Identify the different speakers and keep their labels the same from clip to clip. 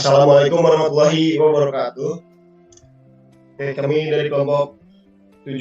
Speaker 1: Assalamualaikum warahmatullahi wabarakatuh. Oke, kami dari kelompok 7.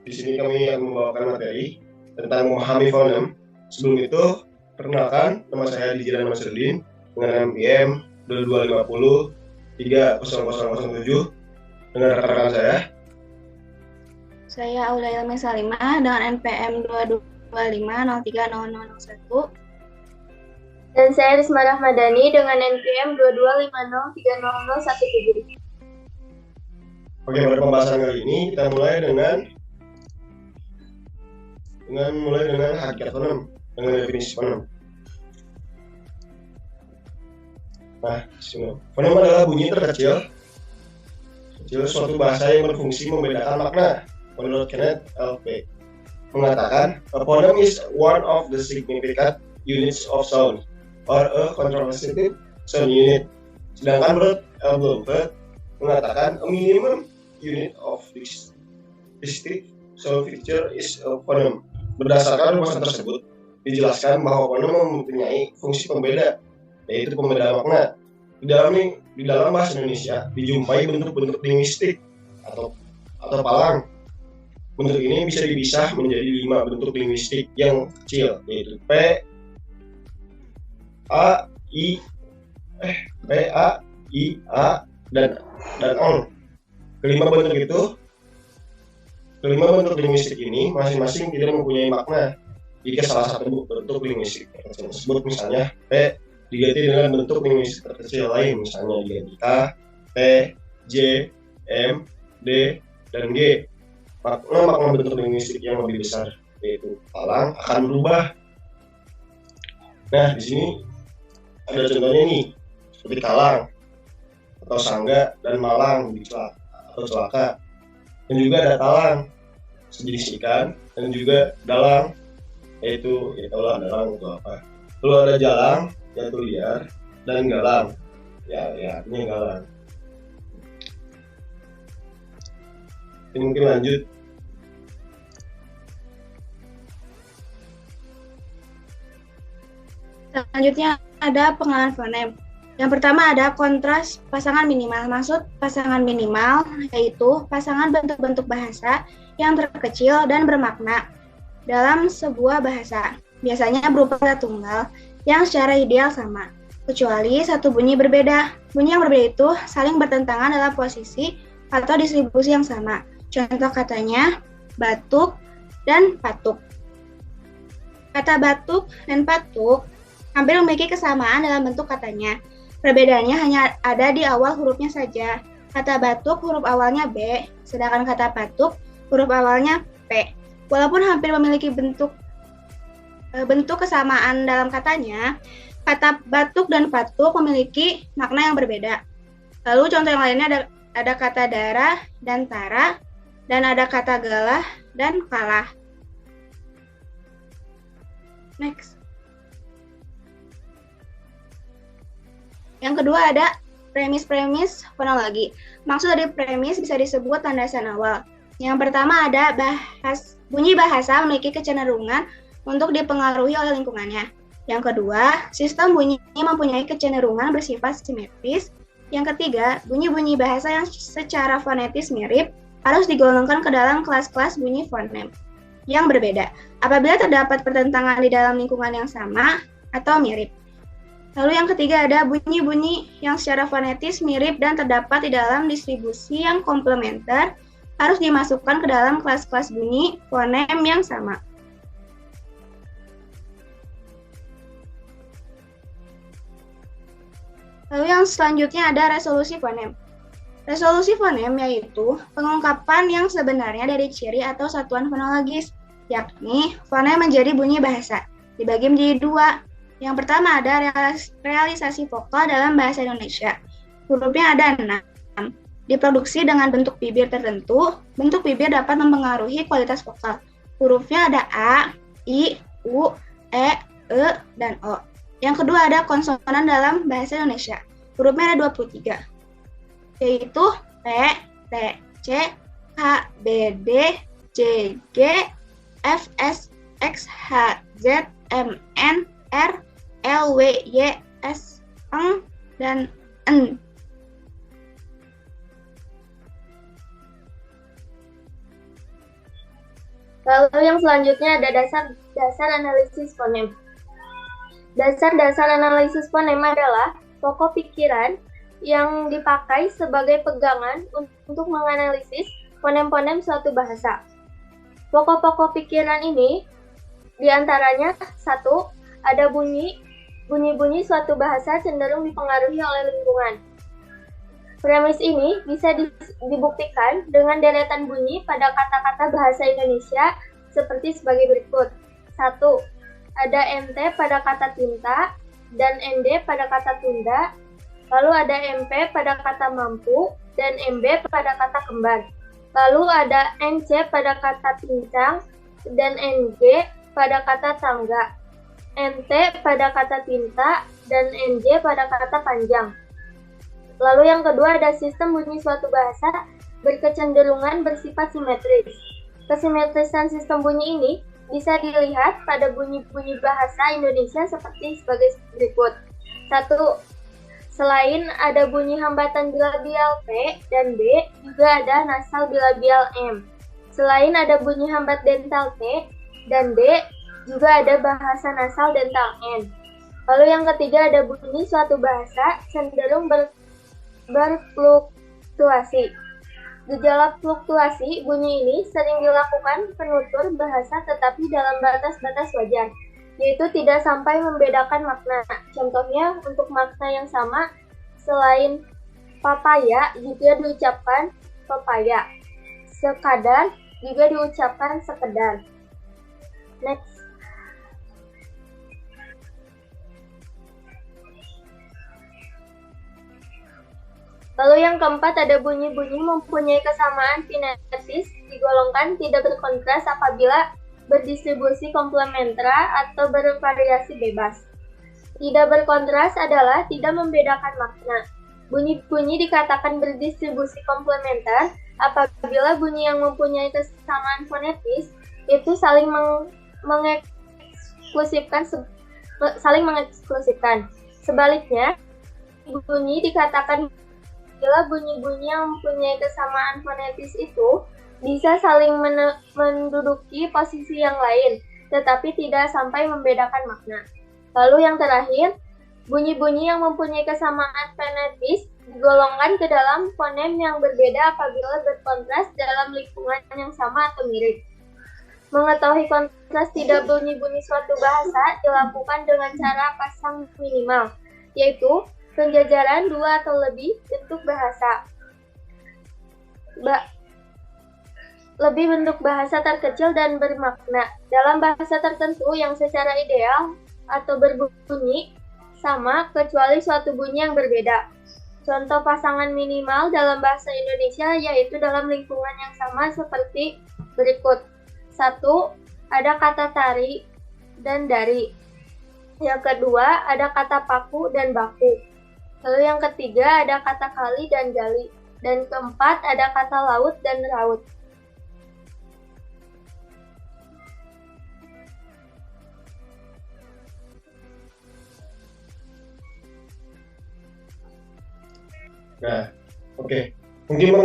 Speaker 1: Di sini kami akan membawakan materi tentang memahami fonem. Sebelum itu, perkenalkan, nama saya Dijiran Masrudin dengan NPM 2250 30007 dengan rekan-rekan saya.
Speaker 2: Saya Aulia Ilmi Salimah dengan NPM 22503001.
Speaker 3: Dan saya Risma Rahmadani dengan NPM 2250300117.
Speaker 1: Oke, pada pembahasan kali ini kita mulai dengan hakikat fonem, dengan definisi fonem. Nah, fonem adalah bunyi terkecil suatu bahasa yang berfungsi membedakan makna. Menurut Kenneth L.P. mengatakan, a phoneme is one of the significant units of sound or a contrastive sound unit. Sedangkan menurut L. Bloomfield mengatakan, a minimum unit of distinct sound feature is a phoneme. Berdasarkan rumusan tersebut, dijelaskan bahwa phoneme mempunyai fungsi pembeda, yaitu pembeda makna. Di dalam bahasa Indonesia dijumpai bentuk-bentuk linguistik atau palang. Bentuk ini bisa dipisah menjadi 5 bentuk linguistik yang kecil, yaitu P, A, I, A, dan ON. Kelima bentuk linguistik ini masing-masing tidak mempunyai makna jika salah satu bentuk linguistik tersebut, misalnya P, diganti dengan bentuk linguistik terkecil lain, misalnya diganti K, T, J, M, D, dan G. Makna bentuk linguistik yang lebih besar, yaitu palang, akan berubah. Nah, di sini ada contohnya nih, seperti kalang, atau sangga, dan malang, atau celaka. Dan juga ada talang, sejenis ikan, dan juga dalang, yaitu, dalang itu apa. Lalu ada jalang, yaitu liar, dan galang, ya artinya galang. Ini mungkin lanjut.
Speaker 2: Selanjutnya ada pengenalan fonem. Yang pertama ada kontras pasangan minimal. Maksud pasangan minimal yaitu pasangan bentuk-bentuk bahasa yang terkecil dan bermakna dalam sebuah bahasa. Biasanya berupa kata tunggal yang secara ideal sama, kecuali satu bunyi berbeda. Bunyi yang berbeda itu saling bertentangan dalam posisi atau distribusi yang sama. Contoh katanya batuk dan patuk. Kata batuk dan patuk hampir memiliki kesamaan dalam bentuk katanya. Perbedaannya hanya ada di awal hurufnya saja. Kata batuk huruf awalnya B, sedangkan kata patuk huruf awalnya P. Walaupun hampir memiliki bentuk kesamaan dalam katanya, kata batuk dan patuk memiliki makna yang berbeda. Lalu contoh yang lainnya ada kata darah dan tara, dan ada kata galah dan kalah. Next. Yang kedua ada premis-premis fonologi. Maksud dari premis bisa disebut landasan awal. Yang pertama ada bunyi bahasa memiliki kecenderungan untuk dipengaruhi oleh lingkungannya. Yang kedua, sistem bunyi mempunyai kecenderungan bersifat simetris. Yang ketiga, bunyi-bunyi bahasa yang secara fonetis mirip harus digolongkan ke dalam kelas-kelas bunyi fonem yang berbeda apabila terdapat pertentangan di dalam lingkungan yang sama atau mirip. Lalu yang ketiga ada bunyi-bunyi yang secara fonetis mirip dan terdapat di dalam distribusi yang komplementer harus dimasukkan ke dalam kelas-kelas bunyi fonem yang sama. Lalu yang selanjutnya ada resolusi fonem. Resolusi fonem yaitu pengungkapan yang sebenarnya dari ciri atau satuan fonologis, yakni fonem menjadi bunyi bahasa. Dibagi menjadi 2. Yang pertama ada realisasi vokal dalam bahasa Indonesia. Hurufnya ada 6. Diproduksi dengan bentuk bibir tertentu. Bentuk bibir dapat mempengaruhi kualitas vokal. Hurufnya ada A, I, U, E, dan O. Yang kedua ada konsonan dalam bahasa Indonesia. Hurufnya ada 23. Yaitu P, T, C, H, B, D, J, G, F, S, X, H, Z, M, N, R, L, W, Y, S, Eng, dan N.
Speaker 3: Lalu yang selanjutnya ada dasar analisis fonem. Dasar-dasar analisis fonem adalah pokok pikiran yang dipakai sebagai pegangan untuk menganalisis fonem-fonem suatu bahasa. Pokok-pokok pikiran ini diantaranya: 1. Ada bunyi-bunyi suatu bahasa cenderung dipengaruhi oleh lingkungan. Premis ini bisa dibuktikan dengan deretan bunyi pada kata-kata bahasa Indonesia seperti sebagai berikut. 1. Ada NT pada kata tinta dan ND pada kata tunda. Lalu ada MP pada kata mampu dan MB pada kata kembar. Lalu ada NC pada kata pincang dan NG pada kata tangga. NT pada kata tinta dan NJ pada kata panjang. Lalu yang kedua ada sistem bunyi suatu bahasa berkecenderungan bersifat simetris. Kesimetrisan sistem bunyi ini bisa dilihat pada bunyi-bunyi bahasa Indonesia seperti sebagai berikut. 1. Selain ada bunyi hambatan bilabial P dan B, juga ada nasal bilabial M. Selain ada bunyi hambat dental T dan D, juga ada bahasa nasal dental N. Lalu yang ketiga ada bunyi suatu bahasa cenderung berfluktuasi. Gejala fluktuasi bunyi ini sering dilakukan penutur bahasa tetapi dalam batas-batas wajar, yaitu tidak sampai membedakan makna. Contohnya, untuk makna yang sama, selain papaya juga diucapkan pepaya. Sekadar juga diucapkan sekedar. Next. Lalu yang keempat ada bunyi-bunyi mempunyai kesamaan finetis digolongkan tidak berkontras apabila berdistribusi komplementer atau bervariasi bebas. Tidak berkontras adalah tidak membedakan makna. Bunyi-bunyi dikatakan berdistribusi komplementer apabila bunyi yang mempunyai kesamaan fonetis itu saling mengeksklusifkan. Sebaliknya, bunyi dikatakan bila bunyi-bunyi yang mempunyai kesamaan fonetis itu bisa saling menduduki posisi yang lain, tetapi tidak sampai membedakan makna. Lalu yang terakhir, bunyi-bunyi yang mempunyai kesamaan fonetis digolongkan ke dalam fonem yang berbeda apabila berkontras dalam lingkungan yang sama atau mirip. Mengetahui kontras tidak bunyi-bunyi suatu bahasa dilakukan dengan cara pasang minimal, yaitu penjajaran 2 atau lebih bentuk bahasa. Lebih bentuk bahasa terkecil dan bermakna. Dalam bahasa tertentu yang secara ideal atau berbunyi sama kecuali suatu bunyi yang berbeda. Contoh pasangan minimal dalam bahasa Indonesia yaitu dalam lingkungan yang sama seperti berikut. 1. Ada kata tari dan dari. Yang kedua ada kata paku dan baku. Lalu yang ketiga ada kata kali dan gali. Dan keempat ada kata laut dan raut.
Speaker 1: Nah, oke. Mungkin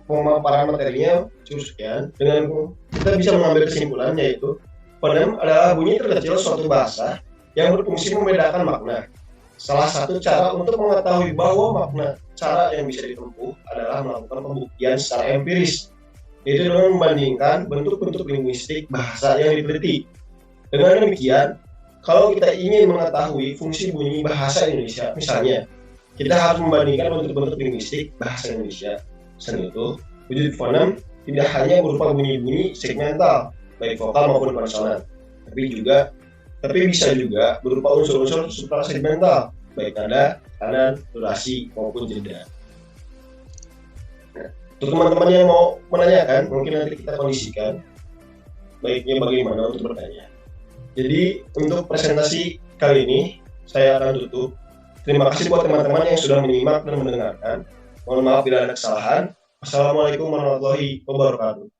Speaker 1: pemaparan materinya cukup sekian. Dengan kita bisa mengambil kesimpulan yaitu fonem adalah bunyi terkecil suatu bahasa yang berfungsi membedakan makna. Salah satu cara untuk mengetahui bahwa makna cara yang bisa ditempuh adalah melakukan pembuktian secara empiris, yaitu dengan membandingkan bentuk-bentuk linguistik bahasa yang diteliti. Dengan demikian, kalau kita ingin mengetahui fungsi bunyi bahasa Indonesia, misalnya, kita harus membandingkan bentuk-bentuk linguistik bahasa Indonesia. Selain itu, wujud fonem tidak hanya berupa bunyi-bunyi segmental, baik vokal maupun konsonan, tapi bisa juga berupa unsur-unsur suprasegmental, baik nada, kanan, durasi, maupun jeda. Nah, untuk teman-teman yang mau menanyakan, mungkin nanti kita kondisikan baiknya bagaimana untuk bertanya. Jadi, untuk presentasi kali ini, saya akan tutup. Terima kasih buat teman-teman yang sudah menyimak dan mendengarkan. Mohon maaf bila ada kesalahan. Wassalamualaikum warahmatullahi wabarakatuh.